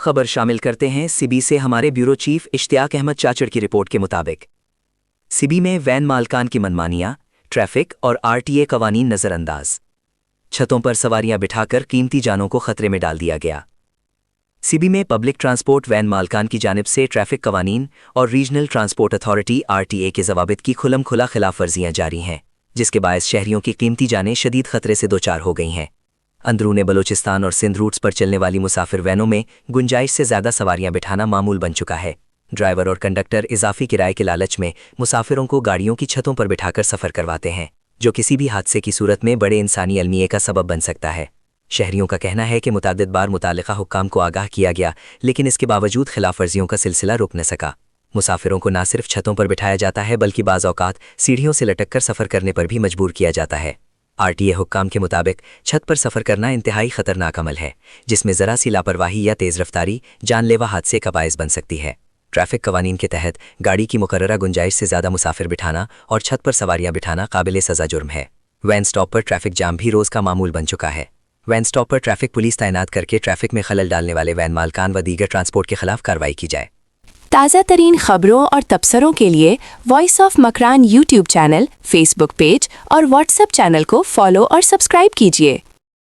خبر شامل کرتے ہیں سبی سے ہمارے بیورو چیف اشتیاق احمد چاچڑ کی رپورٹ کے مطابق سبی میں وین مالکان کی منمانیاں، ٹریفک اور RTA قوانین نظر انداز، چھتوں پر سواریاں بٹھا کر قیمتی جانوں کو خطرے میں ڈال دیا گیا۔ سبی میں پبلک ٹرانسپورٹ وین مالکان کی جانب سے ٹریفک قوانین اور ریجنل ٹرانسپورٹ اتھارٹی RTA کے ضوابط کی کھلم کھلا خلاف ورزیاں جاری ہیں، جس کے باعث شہریوں کی قیمتی جانیں شدید خطرے سے دوچار ہو گئی ہیں۔ اندرون بلوچستان اور سندھ روٹس پر چلنے والی مسافر وینوں میں گنجائش سے زیادہ سواریاں بٹھانا معمول بن چکا ہے۔ ڈرائیور اور کنڈکٹر اضافی کرائے کے لالچ میں مسافروں کو گاڑیوں کی چھتوں پر بٹھا کر سفر کرواتے ہیں، جو کسی بھی حادثے کی صورت میں بڑے انسانی المیے کا سبب بن سکتا ہے۔ شہریوں کا کہنا ہے کہ متعدد بار متعلقہ حکام کو آگاہ کیا گیا، لیکن اس کے باوجود خلاف ورزیوں کا سلسلہ رک نہ سکا۔ مسافروں کو نہ صرف چھتوں پر بٹھایا جاتا ہے بلکہ بعض اوقات سیڑھیوں سے لٹک کر سفر کرنے پر بھی مجبور کیا جاتا ہے۔ RTA حکام کے مطابق چھت پر سفر کرنا انتہائی خطرناک عمل ہے، جس میں ذرا سی لاپرواہی یا تیز رفتاری جان لیوا حادثے کا باعث بن سکتی ہے۔ ٹریفک قوانین کے تحت گاڑی کی مقررہ گنجائش سے زیادہ مسافر بٹھانا اور چھت پر سواریاں بٹھانا قابل سزا جرم ہے۔ When stop per traffic jam بھی روز کا معمول بن چکا ہے۔ When stop per traffic police تعینات کر کے ٹریفک میں خلل ڈالنے والے وین مالکان و دیگر ٹرانسپورٹ کے خلاف کارروائی کی جائے۔ تازہ ترین خبروں اور تبصروں کے لیے voice of Makran YouTube channel, Facebook page اور WhatsApp چینل کو فالو اور سبسکرائب کیجیے۔